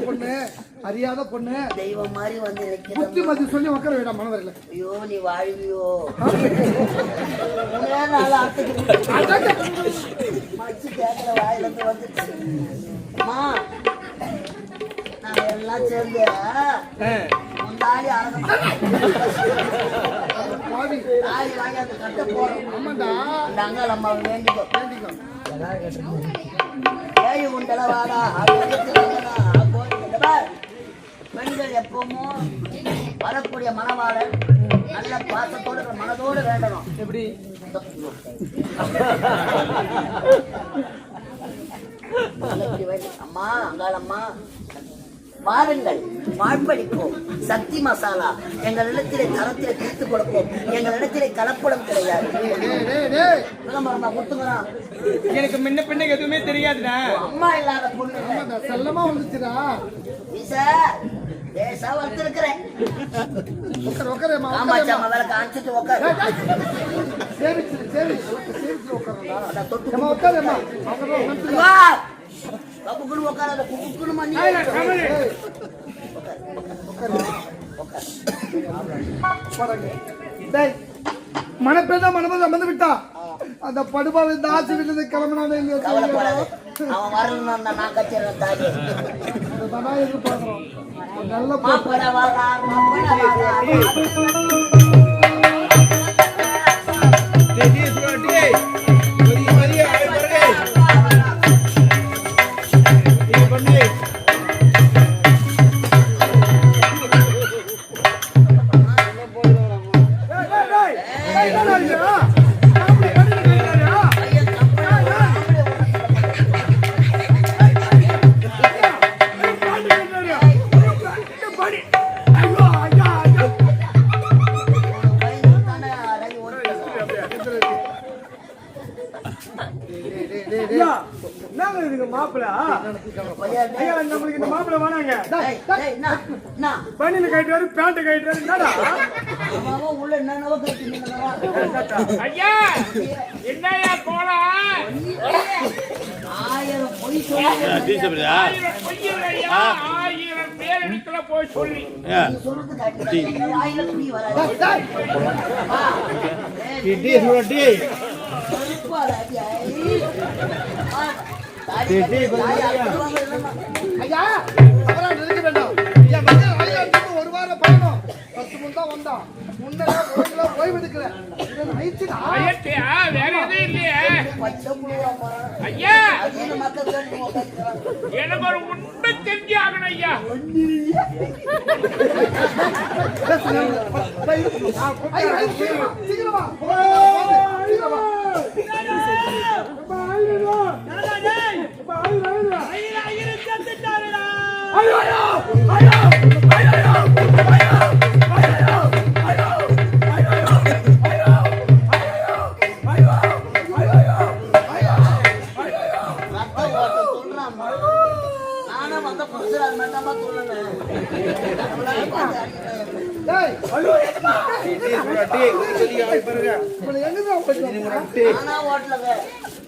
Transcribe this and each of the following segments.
பொண்ணு அறியாத பொண்ணு தெய்வம் மாதிரி வந்து புத்திமதி சொல்லி உட்கார வேண்டாம் மனவரில். ஐயோ நீ வாழ்வியோ மச்சு கேட்கல வாயிலிருந்து வந்துச்சு. அம்மா நாங்க எல்லாம் சேர்ந்து முந்தாடி தாலி வாங்கி அந்த கட்ட போறோம். ஆமாண்டா அந்த அங்காள் அம்மாவை வேண்டிக்கோ வேண்டிக்கோ. ஏழு குண்டலவாடா பெண்கள் எப்பவுமோ வரக்கூடிய மனவாளன் நல்ல பாசத்தோடு மனதோடு வேண்டணும். எப்படி அம்மா அங்காளம்மா வாருங்கள், வாழ்படிப்போம், சக்தி மசாலா எங்களிடத்திலே தரத்திலே பிரித்து கொடுப்போம். எங்களிடத்திலே கலப்படம் கிடையாது. கொடுத்துக்கிறான். எனக்கு முன்ன பின்ன எதுவுமே தெரியாதுடா. அம்மா இல்லாத பொண்ணு செல்லமா வந்துச்சுடா. பேசா வந்திருக்கிறேன். மனப்பேதா மனமது அமர்ந்து விட்டா அந்த படுபாவை இந்த ஆட்சி விழுந்து கிளம்பினாலே அவன் வரணும் நான் கச்சிடுறேன் தாயே. எதிர்பார்க்கிறோம் நல்ல நம்மளுக்கு இந்த மாப்பிள்ள வேணாங்க. பண்ணில கட்டுவாரு பேண்ட் கட்டுவாரு. உள்ள என்னவோ ஐயா என்னையா கோலா 1000 பொய் சொல்லி 1000 பேருக்குள்ள போய் சொல்லி சொல்றது காட்டி 1000 பொய் வராது. ஒரு வாரம் பயணம் 10 முன் தான் வந்தான். ஓய்வு எடுக்கிறேன். வேற எதுவும் இல்லையே ஐயா. எனக்கு ஒரு உண்மை தெரிஞ்சு ஆகணும் ஐயா.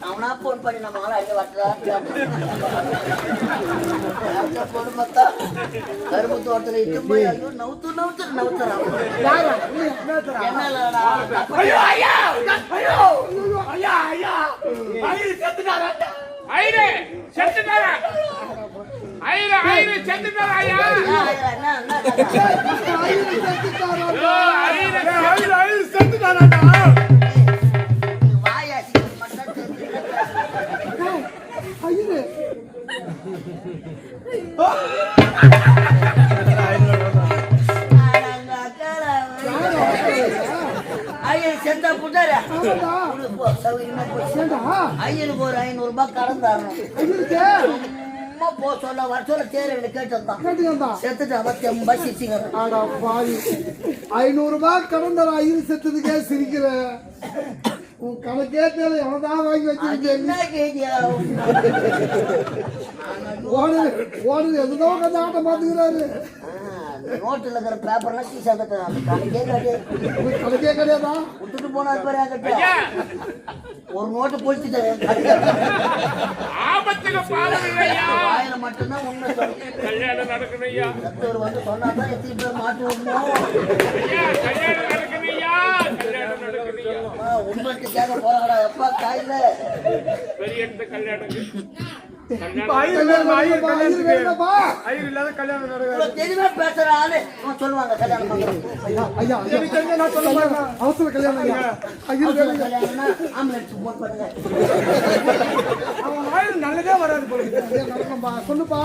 அவனா போன் பண்ணி நம்ம கரும்பு தோட்டத்துல இட்டு போய் நவுத்து நவுத்து நவுத்துறான். ஐயன் செத்தா புட்டாரு ஆமாடா. சௌகரியமா போச்சு. ஏண்டா? ஐயனுக்கு ஒரு 500 ரூபாய் கடன் தரணும். ஐயனுக்கு சும்மா போ சொல்ல வர சொல்ல தேர்வு கேட்டுதான் கேட்டுக்கா. செத்துட்டு அவன் பசிச்சுங்க. ஆடா பாவி, 500 ரூபாய் கடன் தர ஐயன் செத்ததுக்கே சிரிக்கிற. உன் கணக்கே தெரியல, எவனதான் வாங்கி வச்சிருக்கேன். என்ன கேட்டியா? ஓடு எதுதோ உட்காந்து ஆட்டம் பார்த்துக்கிறாரு. நோட்டுல இருக்கிற பேப்பர்லாம் கீழே கணக்கே கிடையாது. கணக்கே கிடையாதா? விட்டுட்டு போனாரு பாரு என்கிட்ட. ஐயா ஒரு நோட்டு போயிட்டு ஆபத்துக்கு பாலவில்லையா வாயில மட்டும்தான் உண்மை சொல்லு. கல்யாணம் நடக்கணும் ஐயா செத்தவர் வந்து சொன்னாதான் எத்தனை பேர் மாட்டி விடணும். ஐயா கல்யாணம் நடக்கணும் ஐயா கல்யாணம் நடக்கணும் ஐயா உண்மைக்கு கேட்க போறாங்கடா எப்பா காயில பெரிய இடத்து கல்யாணம் தெளிவா பேசுற ஆளு சொல்லுவாங்க கல்யாணம் பண்றது. அவசர கல்யாணம் ஐயா. கல்யாணம்னா ஆம்புலன்ஸ் போன் பண்ணுங்க. நல்லதே வராது போல. சொல்லுப்பா,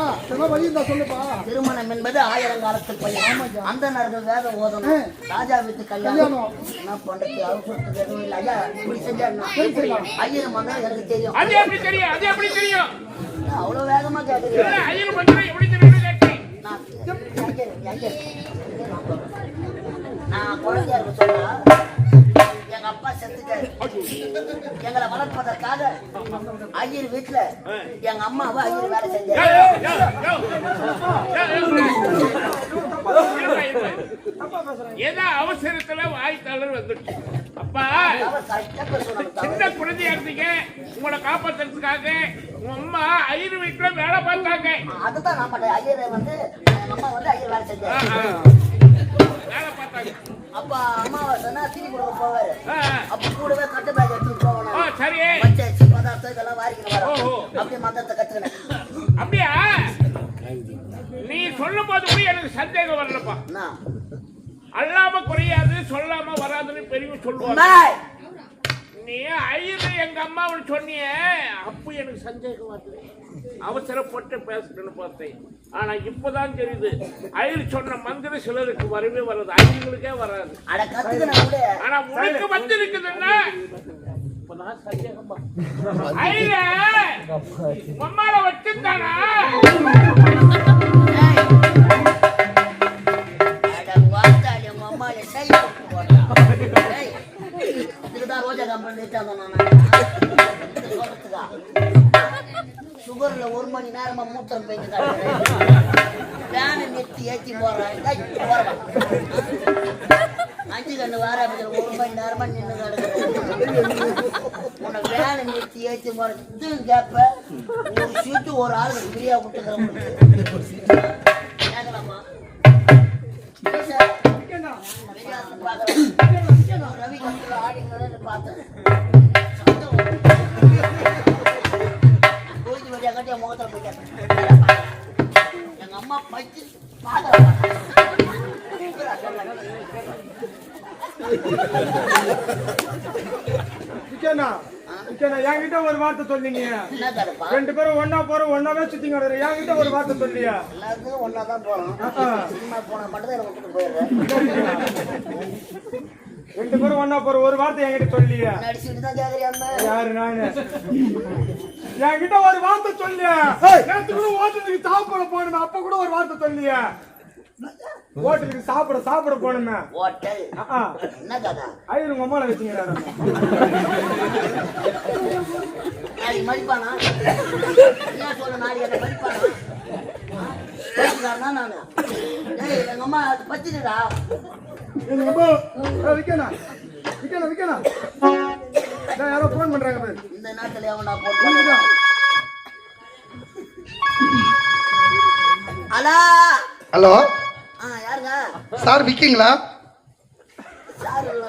வழி இருந்தா சொல்லுப்பா. திருமணம் என்பது 1000 காலத்து பையன். அந்த நேரத்தில் வேத ஓதணும். ராஜா வீட்டு கல்யாணம் என்ன பண்றது? அவசரத்துக்கு எதுவும் இல்லை. ஐயா இப்படி செஞ்சா ஐயர் மகன் எனக்கு தெரியும். அது எப்படி தெரியும் அது எப்படி தெரியும் அவ்வளவு வேகமா கேட்குறீங்க. ஐயர் மந்திரம் எப்படி தெரியும் கேட்டேன் நான் குழந்தையா இருக்க சொன்னா எங்க அப்பா செத்துட்டாரு. எங்களை வளர்ப்பதற்காக ஐயர் வீட்டுல எங்க அம்மாவை ஐயர் வேலை செஞ்சாரு. ஏதோ அவசரத்துல வாய்த்தாளர் வந்துட்டு அப்பா சின்ன குழந்தையா இருந்தீங்க உங்களை காப்பாத்துறதுக்காக உங்க அம்மா ஐயர் வீட்டுல வேலை பார்த்தாங்க. அதுதான் நான் பண்ணேன். ஐயர் வந்து எங்க அம்மா வந்து ஐயர் வேலை செஞ்சாரு. வேலை பார்த்தாங்க. அப்ப அம்மாவாசைன்னா தீனி கொடுக்க போவாரு. அப்ப கூடவே கட்டு பேக் எடுத்துட்டு போகணும். சரி பச்சரிசி பதார்த்தம் இதெல்லாம் வாரிக்கணும் வரும். அப்படியே மந்தத்தை கத்துக்கினேன். அப்படியா நீ சொல்லும் போது கூட எனக்கு சந்தேகம் வரலப்பா. அல்லாம குறையாது சொல்லாம வராதுன்னு பெரிய சொல்லுவாங்க. நீ ஐயர் எங்க அம்மாவுன்னு சொன்னிய அப்ப எனக்கு சந்தேகம் வருது. அவசரப்பட்டு பேசணும்னு பார்த்தேன். ஆனா இப்பதான் தெரியுது ஐயர் சொன்ன மந்திரம் சிலருக்கு வரவே வராது, ஐயர்களுக்கே வராது. ஆனா உனக்கு வந்திருக்குதுன்னா இப்பதான் சந்தேகமா ஐயர் அம்மாவை வச்சிருந்தானா? சுகர்ல 1 மணி நேரமா மூத்தம் போயிட்டு வேனை நெத்தி ஏற்றி போறேன். 5 கண்ணு வார 1 மணி நேரமா நின்று உனக்கு வேனை நெத்தி ஏற்றி போறேன். இதுவும் கேப்ப ஒரு சீட்டு ஒரு ஆளுக்கு ஃப்ரீயா கொடுத்துக்கிறேன். கேட்கலாமா? ரவி கத்துல ஆடிங்க பார்த்தேன். முகத்துல போய் எங்க அம்மா பச்சு என்கிட்ட ஒரு வார்த்தை சொன்னீங்க. 2 பேரும் ஒன்னா போறோம், ஒன்னாவே சுத்திங்க. என்கிட்ட ஒரு வார்த்தை சொல்லியா? எல்லாத்துக்கும் ஒன்னாதான் போறோம். சினிமா போன மட்டும் தான் விட்டுட்டு போயிடுறேன். 2 பேரும் ஒன்னா போற ஒரு வார்த்தை என்கிட்ட சொல்லியா? நடிச்சுட்டு தான் கேக்குறியா? யாரு நானு? என்கிட்ட ஒரு வார்த்தை சொல்லியா? நேத்துக்குள்ள ஓட்டலுக்கு சாப்பிட போனோம், அப்ப கூட ஒரு வார்த்தை சொல்லியா? ஓட்டலுக்கு சாப்பிட போனோமே. ஹோட்டல் என்ன கதை? ஐயர் உங்க அம்மால வச்சுக்கிறாரு. நாளைக்கு மதிப்பானா? என்ன சொல்ல நாளைக்கு என்ன மதிப்பானா? நானு எங்க அம்மா பச்சுடா. யாரோ போன் பண்றாங்க. இந்த நாட்டுல எவனா போட்டு ஹலோ யாருங்க சார், விக்கீங்களா?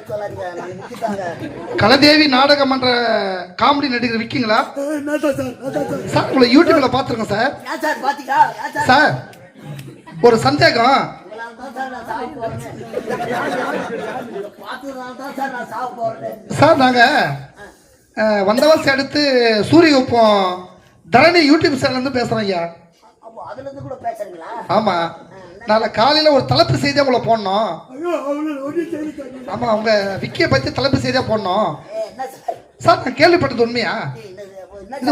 சொல்லாதீங்க. கலதேவி நாடக மன்ற காமெடி நடிகர் விக்கீங்களா? சார் உங்களை யூடியூப்ல பாத்துருக்கேன் சார். சார் பாத்தீங்களா சார் ஒரு சந்தேகம். சார் நாங்க வந்தவாசி அடுத்து சூரிய உப்பம் தரணி யூடியூப் சேனல்ல இருந்து பேசுறோம் ஐயா. அதுல இருந்து கூட பேசுறீங்களா? ஆமா, நாளை காலையில ஒரு தலைப்பு செய்தியா உங்களை போடணும். ஆமா, உங்க விக்கிய பத்தி தலைப்பு செய்தியா போடணும். என்ன சார்? சார், நான் கேள்விப்பட்டது உண்மையா? இது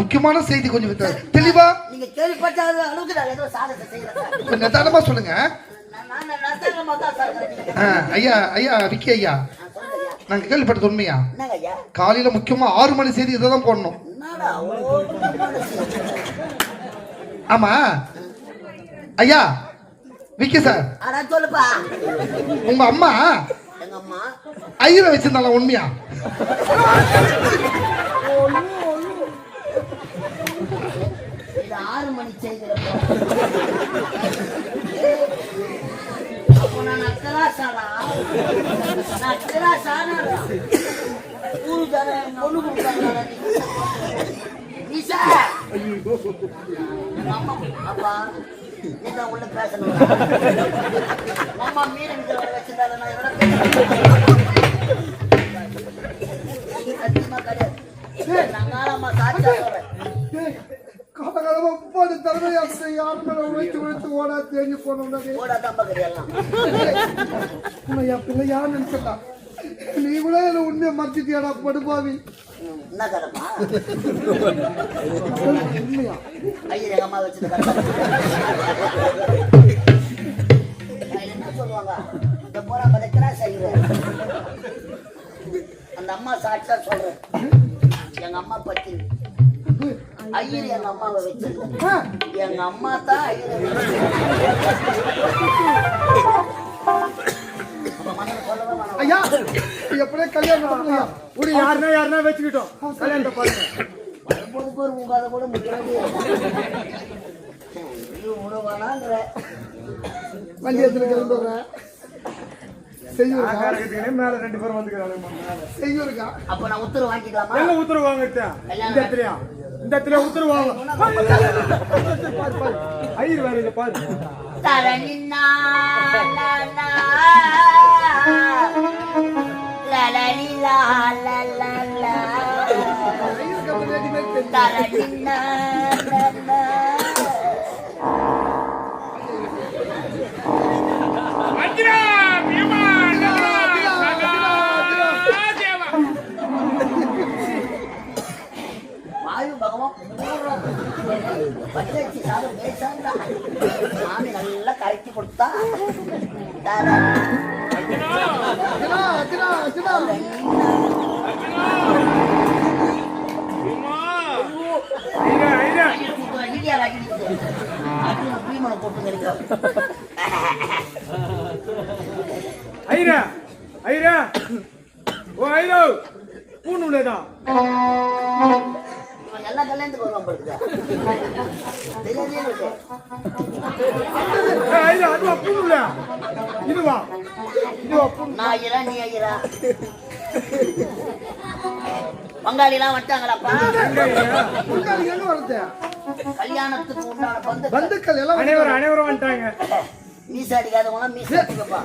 முக்கியமான செய்தி. கொஞ்சம் தெளிவா நீங்க கேள்விப்பட்ட அளவுக்கு நான் ஏதோ சாதனை செய்யறேன். கொஞ்சம் நிதானமா சொல்லுங்க. ஐயா ஐயா விக்கி ஐயா, நாங்க கேள்விப்பட்டது உண்மையா? காலையில முக்கியமா 6 மணி செய்தி இதான் போடணும். ஆமா ஐயா விக்கி சார், சொல்லுப்பா. உங்க அம்மா எங்க அம்மா ஐயரை வச்சிருந்தால உண்மையா? இது 6 மணி செய்தியில நான் அக்கராசானா ஊரு தானே பொண்ணு கொடுத்தாங்க. அப்பா நீங்க உள்ள பேசணும். அம்மா மீன் வச்சிருந்தாலும் நான் எவ்வளவு சத்தியமா கிடையாது. நாங்களாமா சாட்சியா சொல்றேன். காலகாலமா போட்டு தரவையா யாருமே உழைத்து ஓடா தேஞ்சு போனோம். ஓடாதான் கிடையாது. என் பிள்ளை யாருன்னு நினைச்சா நீ கூட என்ன உண்மையை மறைச்சிட்டியாடா படுபாவி. என்ன கதமா? உண்மையா? ஐயா எங்க அம்மா வச்சது என்ன சொல்லுவாங்க? இந்த போறா பதக்கிறா செய்வேன். அந்த அம்மா சாட்சியா சொல்றேன். எங்க அம்மா பத்தி ஐயர் எங்க அம்மாவை வச்சிருக்க. எங்க அம்மா தான் ஐயர். ஐயா எப்படியே கல்யாணம் யாருன்னா வச்சுக்கிட்டோம். கல்யாணத்தை பாருங்க. வரும்போது உங்காத கூட முடியாது. உணவானாங்கிற வண்டியத்துல கிளம்புற மேல 2 பேரும் வந்துக்கிறாங்க. செய்யூருக்கா? அப்ப நான் உத்தரவு வாங்கிக்கலாமா? எங்க உத்தரவு வாங்கிட்ட? இந்த இடத்துல உத்தரவு வாங்க. ஐயர் வேற இல்ல பாரு. தரணினா லலா லலலிலா லலலா தரணினா லலா வஜ்ரா பீமா சதா தேவா. வாயு பகவான் பச்சை சாதம் பேசாண்டா மாமி நல்லா கரைச்சி கொடுத்தா. எல்லா கல்யாணத்துக்கு வருவான் படுக்குதா? நான் ஐயரா நீ ஐயரா? பங்காளி எல்லாம் வட்டாங்களாப்பா? கல்யாணத்துக்கு உண்டான பந்துக்கள் எல்லாம் அனைவரும் வந்துட்டாங்க. மீச அடிக்காதவங்க மீச அடிக்கப்பா.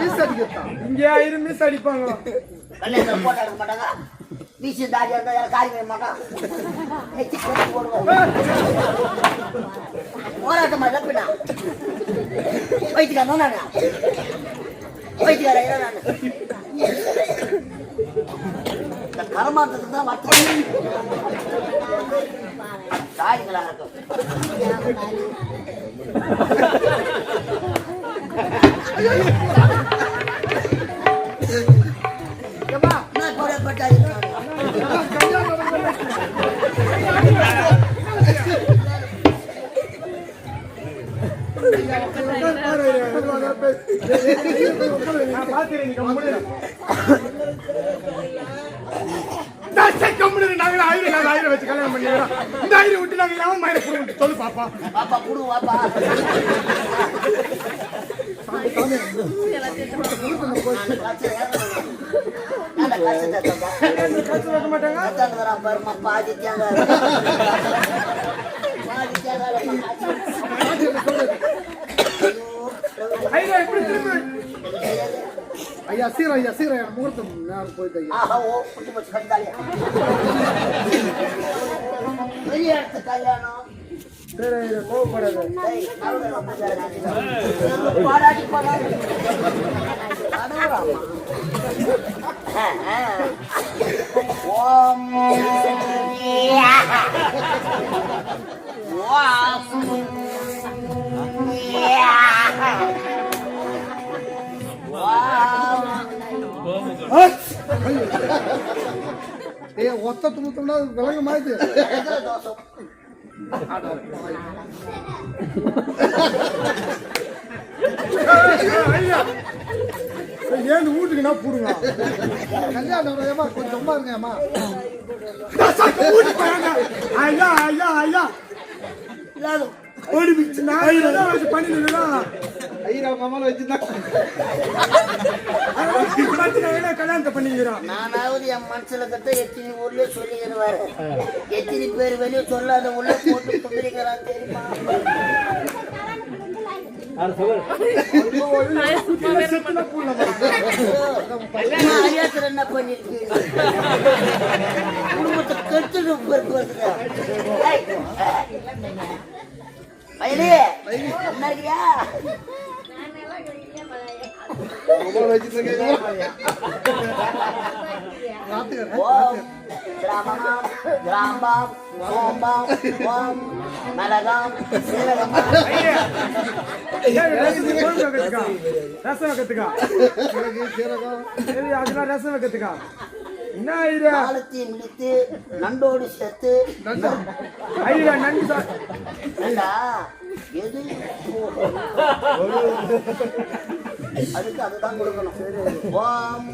மீச அடிக்கத்தான் இங்க ஆயிரம் மீச அடிப்பாங்க. கல்யாணத்துல போட்டோ எடுக்க மாட்டாங்க. மீசு தாடி இருந்தா காரி வைக்க மாட்டான். போராட்டம் மாதிரி பின்னா வைத்துக்காரன் நானு வைத்துக்கார நானு இந்த கரமாட்டத்துக்கு தான் வட்டேன் தாடிங்களா இருக்கும். நான் போடப்பட்டாரு ஆயிரம் வச்சு கல்யாணம் பண்ணிக்கிறோம். இந்த ஆயிரம் விட்டு நாங்க யாவும் மயில கொடுங்க சொல்லு பாப்பா. பாப்பா குடு வாப்பா. பாதி தேங்காய் ஐயா சீரா முகூர்த்தம் நேரம் போயிட்டு பெரிய இடத்து கல்யாணம் சரி ஐயா கோவப்படாத. டேய், நடுவுல ரொம்ப ஜாலியா பாடாடி பாடாடி. நடுவுறாமா. ஓம் ஏய் ஒத்த துமுத்தம்னா விலங்கு மாதிரி தோசம் ஐயா ஏன் வீட்டுக்கு நான் போடுங்க. கல்யாணம் ஏமா கொஞ்சம் சும்மா இருங்கம்மா. வீட்டுக்கு போறாங்க. ஐயா ஐயா ஐயா இல்லாத ஓடி பிச்சு நான் இதெல்லாம் வச்சு பண்ணிடுறா. ஐயா மாமால வச்சிருந்தா கல்யாணத்தை பண்ணிக்கிறோம். நானாவது என் மனசுல கட்ட எத்தனை ஊர்லயே சொல்லிடுவாரு. எத்தனை பேர் வெளியே சொல்லாத உள்ள போட்டு குதிரைக்கிறான் தெரியுமா? ஐயாத்திர என்ன பண்ணிருக்கீங்க? குடும்பத்தை கெடுத்துட்டு பையனே என்ன இருக்கியா? ஓம் கிராமமாம் கிராம்பாம் சோம்பாம் ஓம் மலகாம் சீரகமா. ரசம் வைக்கிறதுக்கா? அதெல்லாம் ரசம் வைக்கிறதுக்கா? என்ன ஐயா காலத்தையும் முடித்து நண்டோடு சேர்த்து ஐயா நன்றி ஏண்டா, எது அதுக்கு அதுதான் கொடுக்கணும். ஓம்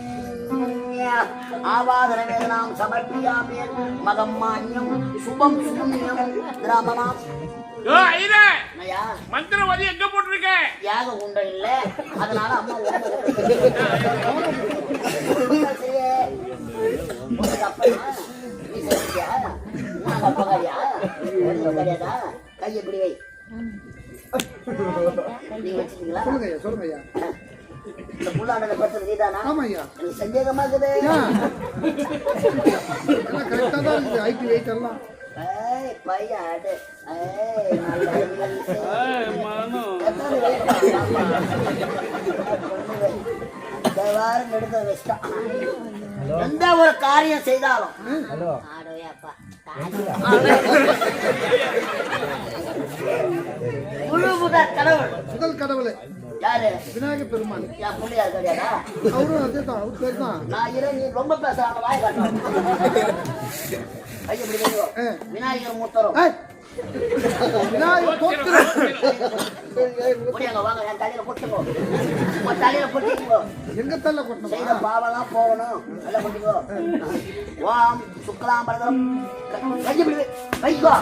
ஆவாதன வேதனாம் சமர்ப்பியாமே மகம் மான்யம் சுபம் சுண்யம் கிராமமாம். ஐயா ஐயா மந்திரவாதி எங்க போட்டிருக்க? யாக உண்டை இல்ல, அதனால அம்மா கையை எப்படி வை. நீங்க வச்சுக்கீங்களா? சொல்லுங்க ஐயா சொல்லுங்க ஐயா. இந்த புல்லாண்டனை பத்தி நீதானா? ஆமா ஐயா. எனக்கு சந்தேகமா இருக்குது. கரெக்டா தான் இருக்குது ஐடி வெயிட் எல்லாம். ஏய் பையன் அடு. ஏய் நல்ல வாரம் எடுத்த வச்சிட்டான். எந்த ஒரு காரியம் செய்தாலும் முழு முதல் கடவுள் முதல் கடவுளை யாரு? விநாயகர் பெருமான். என் புள்ளியார் கிடையாதா? அவரும் அதே தான் அவர் பேர் தான். நான் இரு, நீ ரொம்ப பேசுறாங்க வாய் காட்டும். ஐயா இப்படி வைங்கோ. விநாயகர் மூத்தரும் விநாயகர் தோத்திரம். முடியாங்க வாங்க, என் தலையில போட்டுக்கோ. உன் தலையில போட்டுக்கோ. எங்க தள்ள கொட்டணும்? செய்த பாவெல்லாம் போகணும். நல்லா போட்டுக்கோ. ஓம் சுக்லாம் பரதம் கையை இப்படி வைக்கோ.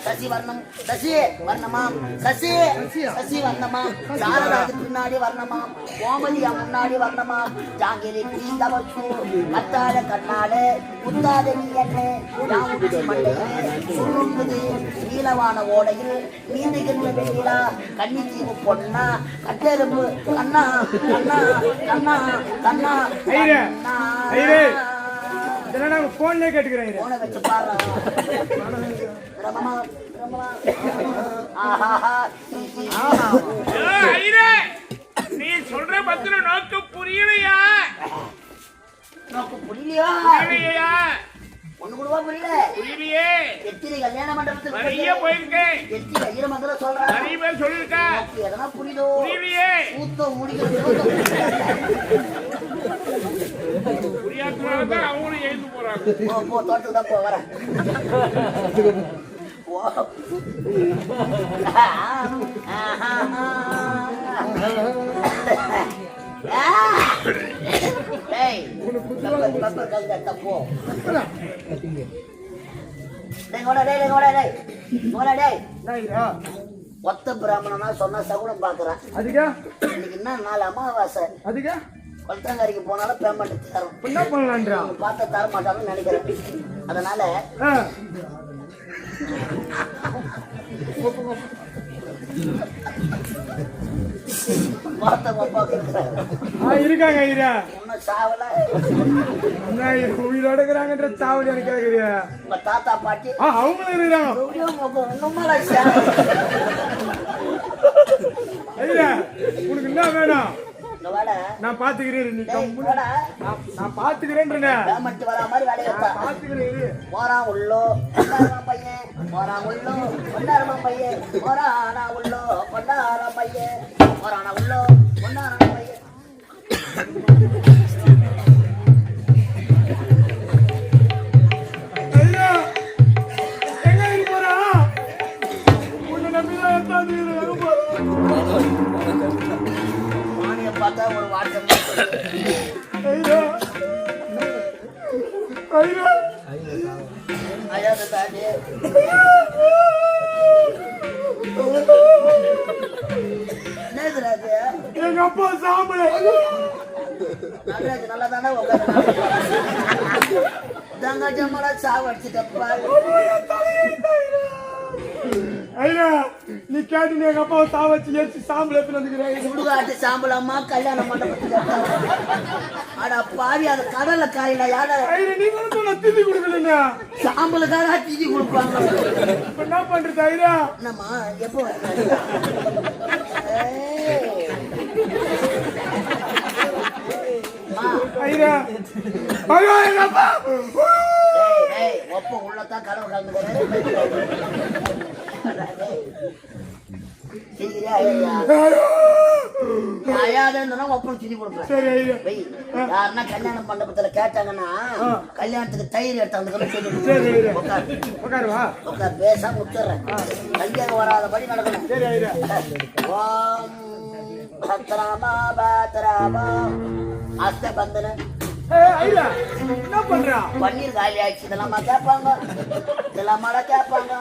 சசி வர்ணம் சசி வர்ணமாம் சசி சசி வர்ணமாம் சாரதாக்கு பின்னாடி வர்ணமாம் கோமதியா முன்னாடி வர்ணமாம் ஜாங்கிரி தீந்தவச்சு கத்தாட கண்ணாடு புத்தாத நீ என்ன யாமுடி மண்டையில் சுருங்குது நீலவான ஓடையில் நீந்துகின்ற வெயிலா கன்னித்தீவு பொண்ணா கட்டெரும்பு கண்ணா கண்ணா கண்ணா கண்ணா இதெல்லாம் நாங்க போன்லயே கேட்டுக்கிறேன். போனை வச்சு பாரு. நீ சொல்ற பத்திர நோக்கு புரியலையா? நோக்கு புரியலையா? புரியலையா? ஒண்ணு கூடவா புரியல? புரியலையே. எத்தனை கல்யாண மண்டபத்துக்கு நிறைய போயிருக்கேன். எத்தனை ஐயர மந்திரம் சொல்றாங்க. நிறைய பேர் சொல்லிருக்கா. எதனா புரியுதோ? புரியலையே. ஊத்தம் முடிக்கிறது புரியாதனாலதான் அவங்களும் எழுந்து போறாங்க. போ தோட்டத்துக்கு தான் போ வரேன். ஒத்த பிராமணனா சொன்னா சகுனம் பாக்குறான். அதுக்கா இன்னைக்கு என்ன நாலு அமாவாசை. அதுக்கா கொளத்தங்காரிக்கு போனாலும் பேமெண்ட் தரும். என்ன பண்ணலான்றா? பார்த்த தர மாட்டாங்கன்னு நினைக்கிறேன். அதனால இருக்காங்க ஐயா. உன்ன இன்னும் சாவல. உயிரோட இருக்கிறாங்கன்ற சாவடி எனக்கு கேக்குறியா? உங்க தாத்தா பாட்டி அவங்களும் இருக்கிறாங்க. இன்னுமா ஐயா உனக்கு என்ன வேணும்? இங்க வாடா. நான் பாத்துக்கிறேன். நீ வாடா. நான் பாத்துக்கிறேன்றேன். பேமெண்ட் வரா மாதிரி வேலையை பாத்துக்கிறேன். போறான் உள்ளோ பொண்ணாரமா பையன், போறான் உள்ளோ பொண்ணாரமா பையன், போறானா உள்ளோ பொண்ணாரா பையன், போறானா உள்ளோ பொண்ணாரமா பையன். ஐயா எங்க போறா? உன்னை நம்பிதான் எத்தாந்து மானிய பார்த்தா ஒரு வாட்ஸ்அப் ஐயா ஐயா அழகு தாண்டி என்னது எங்க அப்பா சாம்பல நடராஜ் நல்லா தானே உட்காந்து தங்கச்சம்மளா சாவடிச்சுட்டப்பா. ஐயா நீ கேட்டு நீ எங்க அப்பாவை சாவச்சு ஏற்றி சாம்பல் எடுத்துட்டு வந்துக்கிறேன். சுடுகாட்டு சாம்பலம்மா கல்யாண மண்டபத்துக்கு அட பாவி அது கடல்ல காயில யார நீங்களும் சொன்ன திதி கொடுக்கலங்க. சாம்பலுக்காக திதி கொடுப்பாங்க. இப்ப என்ன பண்றது ஐயா? என்னம்மா எப்போ ஐயா ஐயா எங்க அப்பா ஒப்ப உள்ளதான் கனவு கலந்துக்கிறேன். யாருன்னா கல்யாண மண்டபத்துல கேட்டாங்கன்னா கல்யாணத்துக்கு தயிர் எடுத்தாங்க உட்கார் பேசாம விட்டுறேன். கல்யாணம் வராதபடி நடக்கணும். அஸ்த பந்தன என்ன பண்றா? பன்னீர் காலி ஆயிடுச்சு. இதெல்லாமா கேட்பாங்க, இதெல்லாமாடா கேட்பாங்க.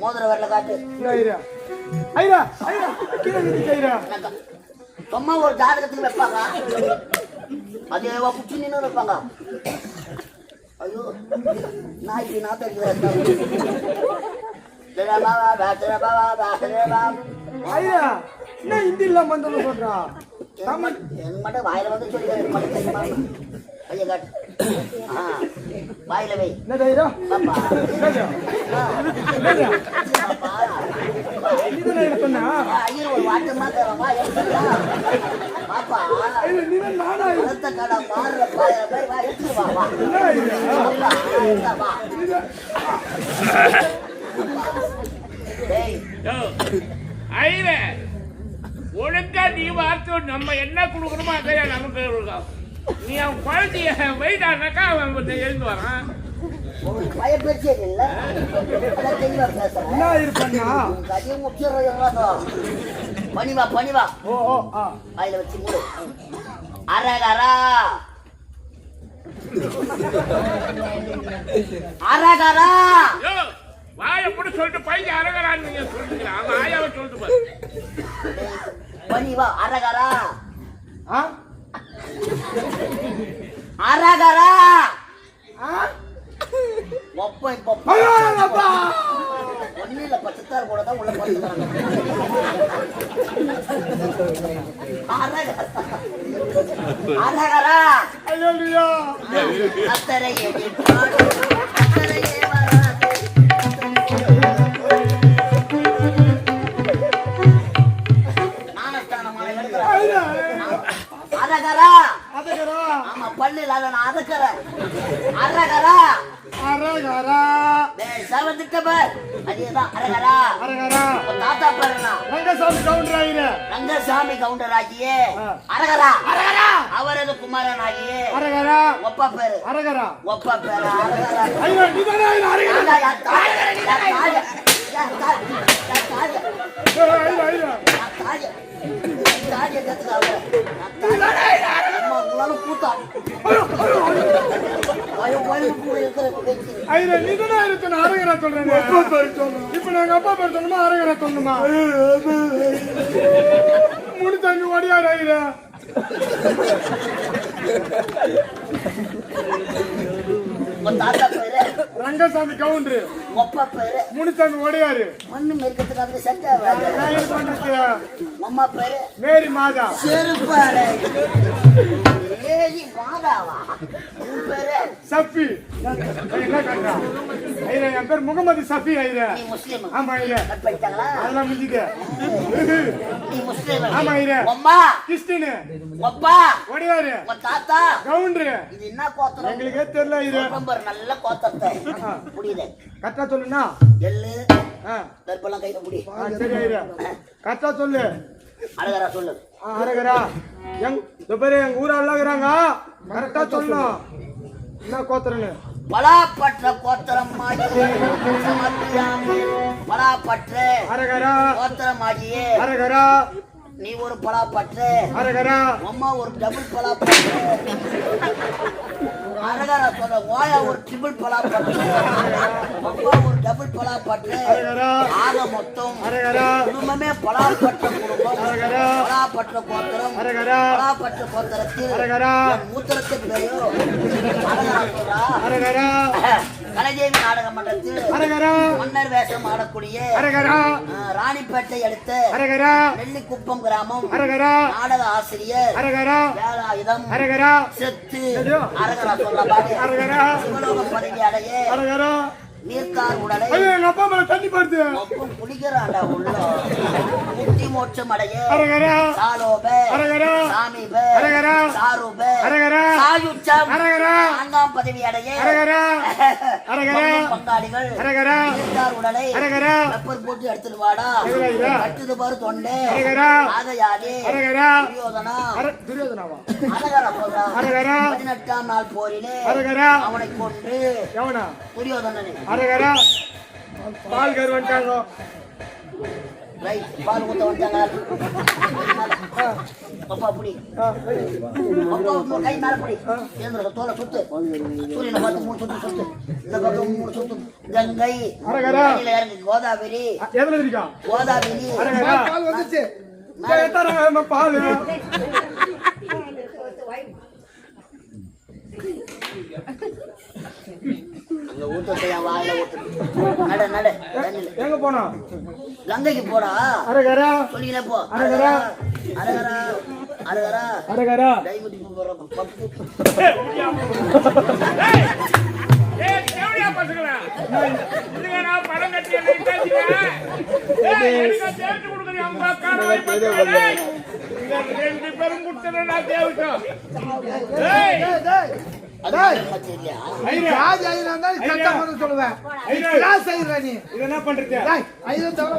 மோதிர வரல காட்டு. சும்மா ஒரு ஜாதகத்துக்கு வைப்பாங்க, அதே குச்சி நின்று வைப்பாங்க. ஐயோ நாய்க்கு நாத்த ஹிந்தி இல்லாம சொல்றா மட்டும் வாயில வந்து சொல்லி ஐயா காட்டு. வாயில வை. என்ன தைரியம்? ஐயர் ஒரு வாட்டமா தரவா பாப்பா கடை மாறுற பாய் எடுத்துருவா. ஒழுங்கா நீ வார்த்தை நம்ம என்ன கொடுக்கணுமோ அதையா நமக்கு இருக்கா. நீ அவன் குழந்தைய வெயிட்டானாக்கா அவன் எழுந்து வரான். பயப்பேச்சே இல்ல பணிவா பணிவா வாயில வச்சு மூடு. அரகரா அரகரா வாயை போட்டு சொல்லிட்டு பையன் அரகரான்னு நீங்க சொல்றீங்க. அவன் ஆயாவை சொல்லிட்டு பாரு. பணிவா அரகரா அரகரா ஒன்னில பச்சத்தார் கூட தான் உள்ள பார்த்துக்கிறாங்க. அரகரா அத்தரையே அத்தரையே வராது. நானஸ்தானமான அரகரா ஆமா பள்ளி இல்லாத நான் அதக்கிறேன். அரகரா அரகரா செவந்துட்ட பேர் அதேதான். அரகரா அரகரா தாத்தா பேருனா ரங்கசாமி கவுண்டர் ஆகிய ரங்கசாமி கவுண்டர் ஆகியே அரகரா அரகரா அவரது குமாரன் ஆகியே அரகரா ஒப்பா பேரு அரகரா ஒப்பா பேரு அரகரா. ஐயோ நீதானே அரகரா? அரகரா சொல்றேன். இப்ப நாங்க அப்பா பேர் சொன்னோமா அரகரா சொன்னோமா? முடித்தாங்க ஓடியாரு ஐயா. தாத்தா பேரு ரங்கசாமி கவுண்டர் ஒப்பா பேரு முடித்தாங்க ஓடியாரு. மண்ணு மேற்கிறதுக்கு அதுக்கு செட் நான் அம்மா பேரு மேரி மாதா. செருப்பாரு. மேரி மாதாவா? உன் பேரு சஃபி. என்ன கண்டா? ஐயா என் பேர் முகமது சஃபி ஐயா. நீ முஸ்லிம்? ஆமா ஐயா. கற்பழித்தாங்களா? அதெல்லாம் முடிஞ்சுது. நீ முஸ்லிம்? ஆமா ஐயா. அம்மா கிறிஸ்டின். அப்பா ஒடியாரு. உன் தாத்தா கவுண்டரு. இது என்ன கோத்திரம்? எங்களுக்கே தெரியல ஐயா. நம்பர் நல்ல கோத்திரத்தை புரியுது. கரெக்டா சொல்லுண்ணா. எள்ளு தர்பெல்லாம் கையில புடி. சரி ஐயா. கரெக்டா சொல்லு. அழகரா சொல்லு. அரகரா. எங்க ஊர் அல்லாகிறாங்க. கரெக்டா சொல்லணும். என்ன கோத்திரன்னு? பலாப்பற்ற கோத்திரம் மாடியே பலாப்பற்ற அரகரா. கோத்திரம் மாடியே அரகரா. நீ ஒரு பலாப்பற்ற அரகரா. அம்மா ஒரு டபுள் பலாப்பற்ற அரகரா சொல்ற ஓயா ஒரு ட்ரிபிள் பலாப்பற்ற அப்பா ஒரு டபுள் பலாப்பற்ற ஆக மொத்தம் குடும்பமே பலாப்பற்ற குடும்பம். பலாப்பற்ற கோத்திரம் பலாப்பற்ற கோத்திரத்தில் மூத்திரத்தின் பெயரோ அரகரா சொல்றா. கலைதேவி நாடக மன்றத்தில் மன்னர் வேஷம் ஆடக்கூடிய ராணிப்பேட்டை அடுத்த நெல்லிக்குப்பம் கிராமம் நாடக ஆசிரியர் வேலாயுதம் செத்து அரகரா சொல்ற பாரு. சிவலோக பதவி அடைய நீர்த்தார் உடலை தண்ணி படுத்து குளிக்கிறாண்டா உள்ள முக்தி மோட்சம் அடைய சாலோப சாமிப சாரூப சாயுச்சம் நான்காம் பதவி அடைய பங்காளிகள் நீர்த்தார் உடலை வெப்பர் போட்டு எடுத்துட்டு வாடா கட்டுது பாரு தொண்டை ஆகையாலே துரியோதனா அரகரா 18ஆம் நாள் போரிலே அவனை கொன்று துரியோதனனை அரகரா. பால் கரு வந்துட்டாங்க. ரைட் பால் ஊத்த வந்துட்டாங்க. அப்பா அப்படி அப்பா கை மேல படி ஏந்திர தோலை சுத்து சூரியனை பார்த்து 3 சுத்து சுத்து இந்த பக்கம் 3 சுத்து கங்கை கரையில இறங்கு கோதாவரி எதுல இருக்கா கோதாவரி பால் வந்துச்சு. பால் அங்க ஊத்தத்தை வாயில ஊத்து. நட நட எங்க போனா? கங்கைக்கு போடா. அரகரா. சொல்லிக்கினே போ. அரகரா. அரகரா அரகரா அரகரா. டைமுட்டி போறோம். ஏய் கேவடியா பசங்களா. இதுங்க நான் பணம் கட்டி நிக்காதீங்க. ஏய் எனக்கு சேர்த்து கொடுக்கறீங்க அம்மா காரவை பண்றீங்க. இந்த ரெண்டு பேரும் குடுத்தற நான் தேவிட்டோம். ஏய் ராஜ் ஐயனா தான் சட்டம் சொல்லுவேன். கிளாஸ் ஐயனா நீ இது என்ன பண்றீங்க? ஐயோ தவற